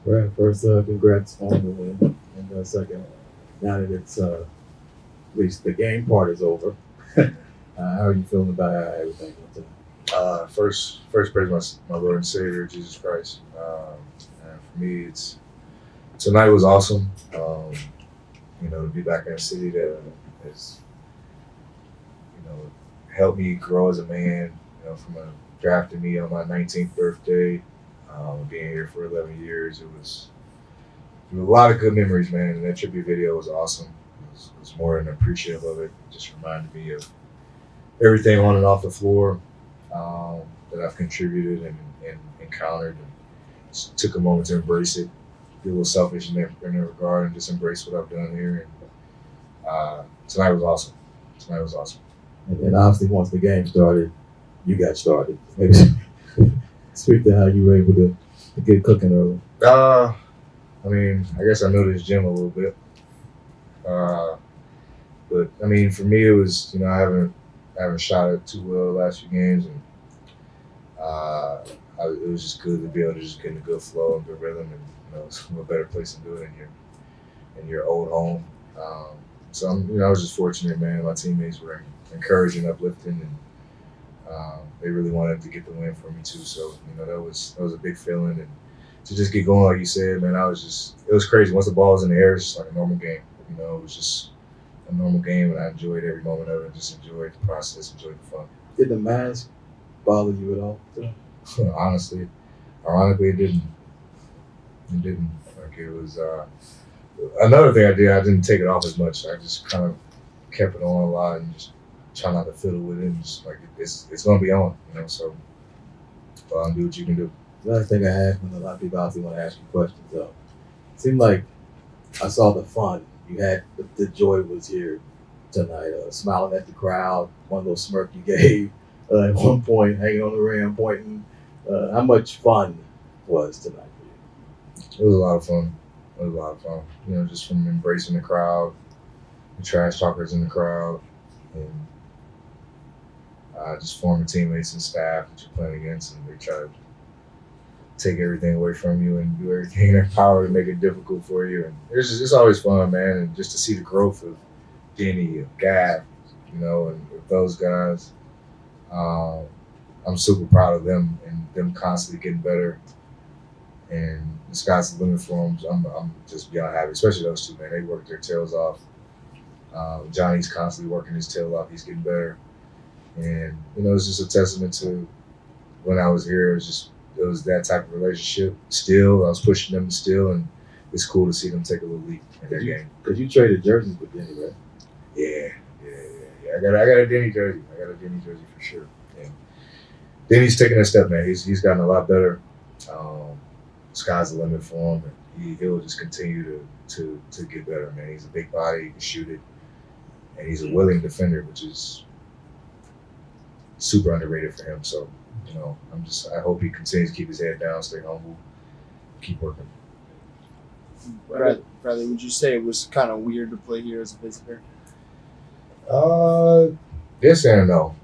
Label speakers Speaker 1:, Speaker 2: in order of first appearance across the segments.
Speaker 1: Right. First, congrats on the win, and second, now that it's at least the game part is over. How are you feeling about how everything went tonight?
Speaker 2: First praise my Lord and Savior Jesus Christ. And for me, it's tonight was awesome. To be back in a city that has helped me grow as a man. From drafting me on my 19th birthday, being here for 11 years, it was a lot of good memories, man. And that tribute video was awesome. It was more than appreciative of it. It just reminded me of everything on and off the floor that I've contributed and encountered, and just took a moment to embrace it. Be a little selfish in that regard, and just embrace what I've done here. And tonight was awesome. Tonight was awesome.
Speaker 1: And obviously, once the game started, you got started. Maybe speak to how you were able to get cooking early.
Speaker 2: I guess I know this gym a little bit. But for me, it was I haven't shot it too well the last few games, and it was just good to be able to just get in a good flow and good rhythm, and it's no better place to do it in your old home. So I was just fortunate, man. My teammates were encouraging, uplifting, and they really wanted to get the win for me too. So that was a big feeling, and to just get going, like you said, man, it was crazy. Once the ball was in the air, it's just like a normal game. It was just a normal game, and I enjoyed every moment of it. Just enjoyed the process, enjoyed the fun.
Speaker 1: Did the mask bother you at all?
Speaker 2: Honestly, ironically, it didn't. It didn't. Like it was. Another thing I did, I didn't take it off as much. I just kind of kept it on a lot and just try not to fiddle with it. And just like it's gonna be on, So do what you can do.
Speaker 1: The other thing I had when a lot of people obviously want to ask you questions, though, it seemed like I saw the fun. You had the joy was here tonight, smiling at the crowd, one little smirk you gave at one point, hanging on the rim, pointing. How much fun was tonight for
Speaker 2: It was a lot of fun. It was a lot of fun. Just from embracing the crowd, the trash talkers in the crowd, and just former teammates and staff that you're playing against, and they try to take everything away from you and do everything in their power to make it difficult for you. And it's always fun, man. And just to see the growth of Denny, of Gab, and with those guys, I'm super proud of them and them constantly getting better. And the sky's the limit for them. I'm just beyond happy, especially those two, man. They work their tails off. Johnny's constantly working his tail off. He's getting better. And, it's just a testament to when I was here. It was that type of relationship. Still, I was pushing them still, and it's cool to see them take a little leap in their game.
Speaker 1: Because you traded jerseys with Denny, right?
Speaker 2: Yeah. I got a Denny jersey. For sure. And Denny's taking a step, man. He's gotten a lot better. Sky's the limit for him, and he'll just continue to get better, man. He's a big body, he can shoot it, and he's a willing defender, which is super underrated for him. So, I hope he continues to keep his head down, stay humble, keep working.
Speaker 3: Bradley, would you say it was kind of weird to play here as a visitor?
Speaker 2: Yes and no.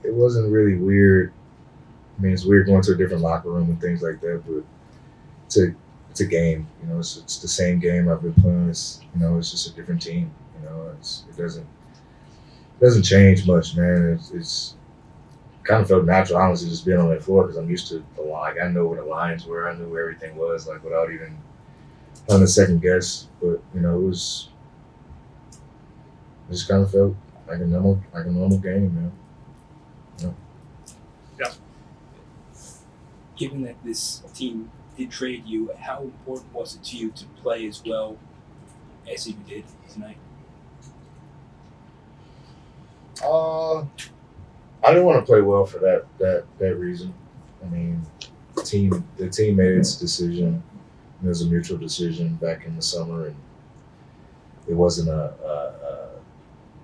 Speaker 2: It wasn't really weird. It's weird going to a different locker room and things like that, but it's a game. It's the same game I've been playing. It's just a different team. It doesn't change much, man. It's kind of felt natural, honestly, just being on that floor because I'm used to the line. Like, I know where the lines were. I knew where everything was, like without even having a second guess. But it just kind of felt like a normal game, man.
Speaker 4: Yeah. Given that this team did trade you, how important was it to you to play as well as you did tonight?
Speaker 2: I didn't want to play well for that reason. The team made its decision. It was a mutual decision back in the summer, and it wasn't a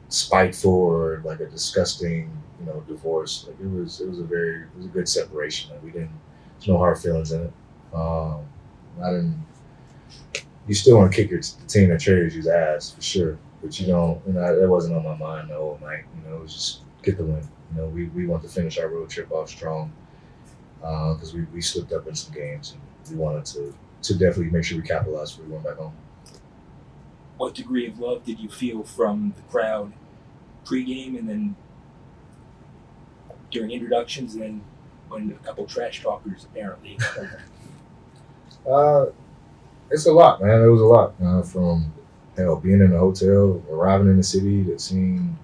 Speaker 2: spiteful or like a disgusting, divorce. Like it was a good separation. Like there's no hard feelings in it. You still want to kick the team that traded you's ass for sure, but you don't. That wasn't on my mind the whole night. It was just get the win. We want to finish our road trip off strong, because we slipped up in some games and we wanted to definitely make sure we capitalized before we went back home.
Speaker 4: What degree of love did you feel from the crowd pregame and then during introductions, and then when a couple trash talkers apparently?
Speaker 2: It's a lot, man. It was a lot from being in the hotel, arriving in the city, to seeing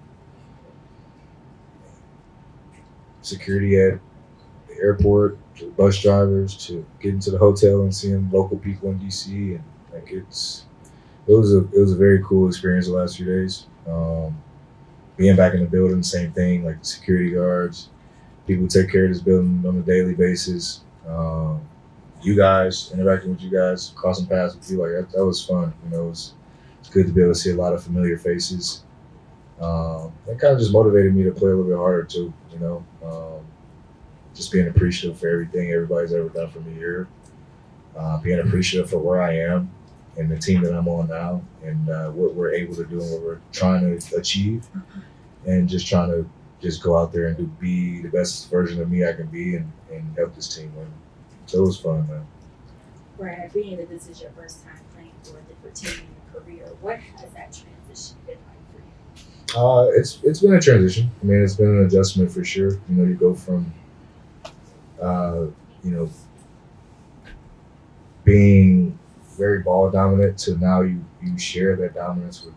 Speaker 2: security at the airport, to bus drivers, to getting to the hotel and seeing local people in DC, and like it was a very cool experience the last few days. Being back in the building, same thing, like the security guards, people who take care of this building on a daily basis. You guys, interacting with you guys, crossing paths with you, like that was fun. It's good to be able to see a lot of familiar faces. That kind of just motivated me to play a little bit harder too. Just being appreciative for everything everybody's ever done for me here. Being appreciative for where I am and the team that I'm on now, and what we're able to do and what we're trying to achieve, and just trying to just go out there and be the best version of me I can be, and help this team win. So it was fun, man.
Speaker 5: Brad, being that this is your first time playing for a different team in your career, what has that transition been like for you?
Speaker 2: It's been a transition. I mean, it's been an adjustment for sure. You go from being very ball dominant to now you share that dominance with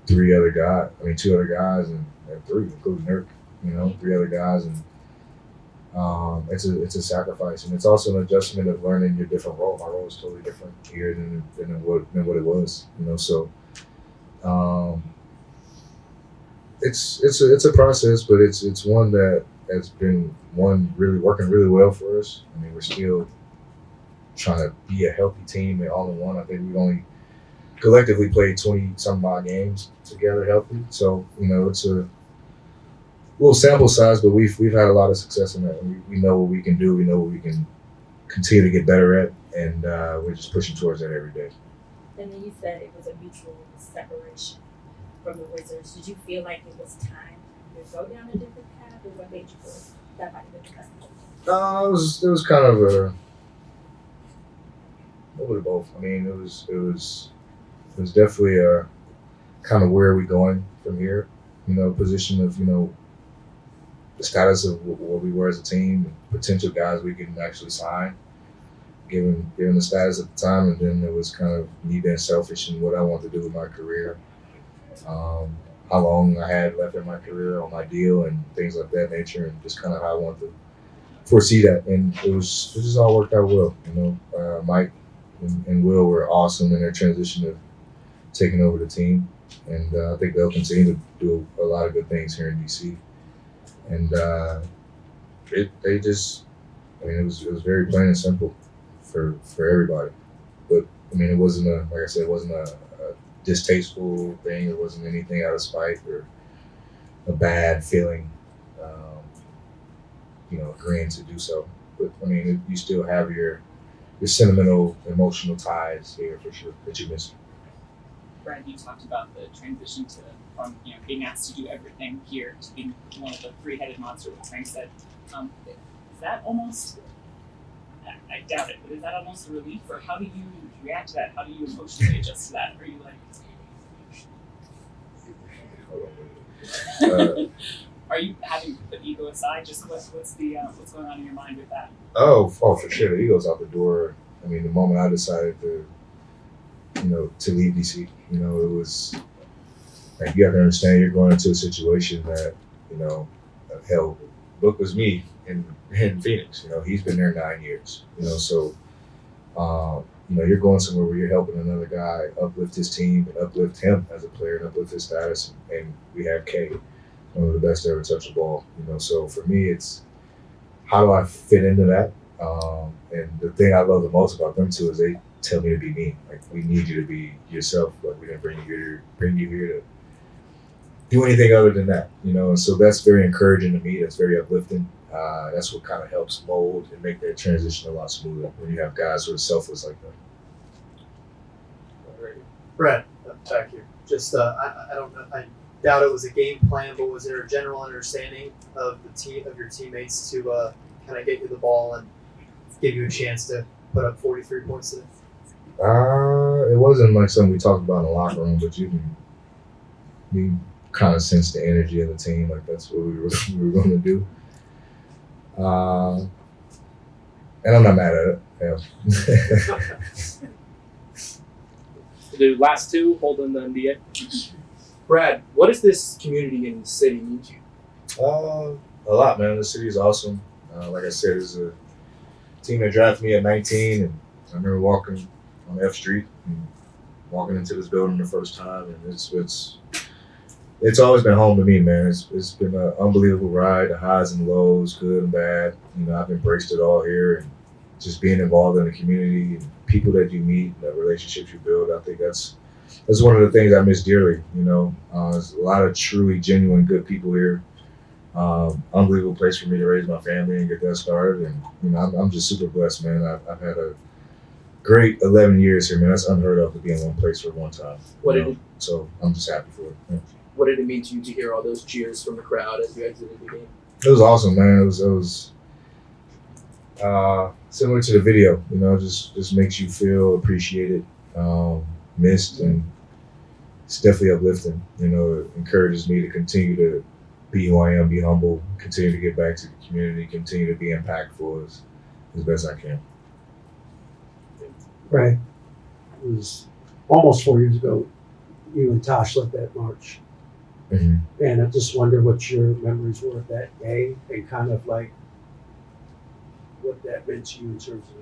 Speaker 2: two other guys, and three, including Nurk. Three other guys, and it's a sacrifice, and it's also an adjustment of learning your different role. My role is totally different here than what it was. So it's a process, but it's one that has been really working really well for us. I mean, we're still trying to be a healthy team and all in one. I think we've only collectively played 20 some odd games together healthy. So it's a little sample size, but we've had a lot of success in that. We know what we can do. We know what we can continue to get better at, and we're just pushing towards that every day.
Speaker 5: And then you said it was a mutual separation from the Wizards. Did you feel like it was time to go down a different path, or what made you feel that might have been the best?
Speaker 2: It was kind of a little bit of both. I mean, it was definitely a kind of where are we going from here? Position of the status of where we were as a team, potential guys we can actually sign, given the status at the time, and then it was kind of me being selfish in what I wanted to do with my career, how long I had left in my career on my deal, and things like that nature, and just kind of how I wanted to foresee that, and it just all worked out well. Mike and Will were awesome in their transition of taking over the team, and I think they'll continue to do a lot of good things here in DC. And it was very plain and simple for everybody. But I mean, it wasn't a distasteful thing. It wasn't anything out of spite or a bad feeling, agreeing to do so. But I mean, you still have your sentimental, emotional ties here for sure that you miss.
Speaker 6: Brad, you talked about the transition from being asked to do everything here to being one of the three-headed monster, like Frank said. Is that almost, I doubt it, but is that almost a relief, or how do you react to that? How do you emotionally adjust to that? Are you like, are you having to put ego aside? Just what's going on in your mind with that?
Speaker 2: Oh, for sure. The ego's out the door. I mean, the moment I decided to leave DC, it was like, you have to understand you're going into a situation that, hell, Book was me in Phoenix. He's been there 9 years. So you're going somewhere where you're helping another guy uplift his team and uplift him as a player and uplift his status. And we have K, one of the best to ever touch the ball. So for me, it's how do I fit into that? And the thing I love the most about them two is they tell me to be me. Like, we need you to be yourself. Like, we didn't bring you here to do anything other than that. And so that's very encouraging to me. That's very uplifting. That's what kind of helps mold and make that transition a lot smoother when you have guys who are selfless like that.
Speaker 7: Brett, back here. Just I don't know. I doubt it was a game plan, but was there a general understanding of your teammates to kind of get you the ball and give you a chance to put up 43 points today?
Speaker 2: It wasn't like something we talked about in the locker room, but you kind of sense the energy of the team, like that's what we were going to do. And I'm not mad at it. Yeah.
Speaker 8: The last two, holding the NBA. Brad, what does this community and city mean to you?
Speaker 2: A lot, man. The city is awesome. Like I said, it's a team that drafted me at 19, and I remember walking on F Street and walking into this building the first time, and it's always been home to me, man. It's been an unbelievable ride, the highs and lows, good and bad. You know, I've embraced it all here, and just being involved in the community and people that you meet, and the relationships you build. I think that's one of the things I miss dearly. You know, there's a lot of truly genuine good people here. Unbelievable place for me to raise my family and get that started, and you know, I'm just super blessed, man. I've had a great 11 years here, man. That's unheard of to be in one place for one time. So I'm just happy for it. Yeah.
Speaker 8: What did it mean to you to hear all those cheers from the crowd as you exited the game?
Speaker 2: It was awesome, man. It was similar to the video, you know, just makes you feel appreciated, missed, and it's definitely uplifting. You know, it encourages me to continue to be who I am, be humble, continue to get back to the community, continue to be impactful as best I can.
Speaker 9: Right. It was almost 4 years ago. You and Tosh led that march.
Speaker 2: Mm-hmm.
Speaker 9: And I just wonder what your memories were of that day and kind of like what that meant to you in terms of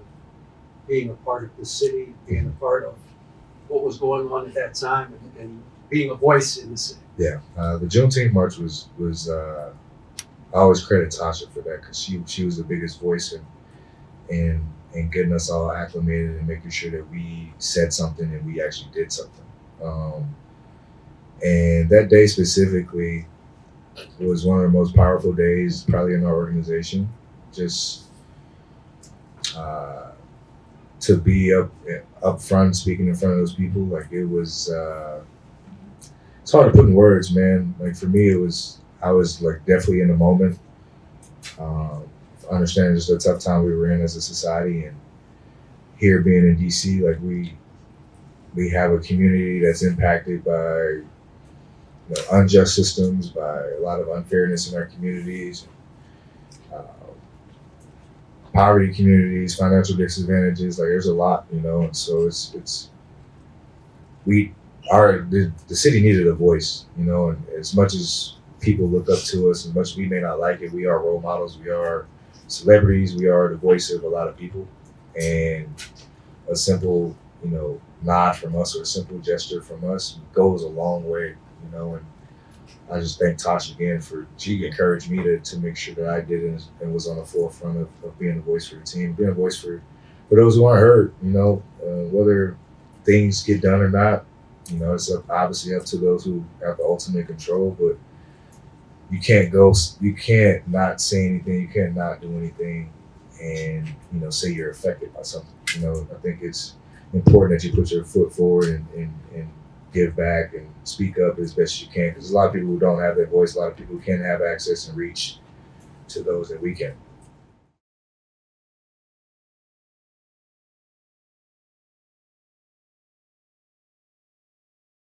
Speaker 9: being a part of the city, being a part of what was going on at that time, and being a voice in the city.
Speaker 2: Yeah, the Juneteenth march was I always credit Tasha for that, because she was the biggest voice in getting us all acclimated and making sure that we said something and we actually did something. And that day specifically was one of the most powerful days probably in our organization. Just to be up front speaking in front of those people, like it was. It's hard to put in words, man. Like for me, I was like definitely in the moment, understanding just the tough time we were in as a society, and here being in DC, like we have a community that's impacted by unjust systems, by a lot of unfairness in our communities, poverty communities, financial disadvantages. Like there's a lot, and so the city needed a voice, and as much as people look up to us, as much as we may not like it, we are role models, we are celebrities, we are the voice of a lot of people, and a simple, nod from us or a simple gesture from us goes a long way, and I just thank Tosh again she encouraged me to make sure that I did and was on the forefront of being a voice for the team, being a voice for those who aren't heard, whether things get done or not. It's obviously up to those who have the ultimate control, but you can't not say anything, you can't not do anything and, say you're affected by something. I think it's important that you put your foot forward and give back and speak up as best you can, because there's a lot of people who don't have that voice, a lot of people who can't have access and reach to those that we can.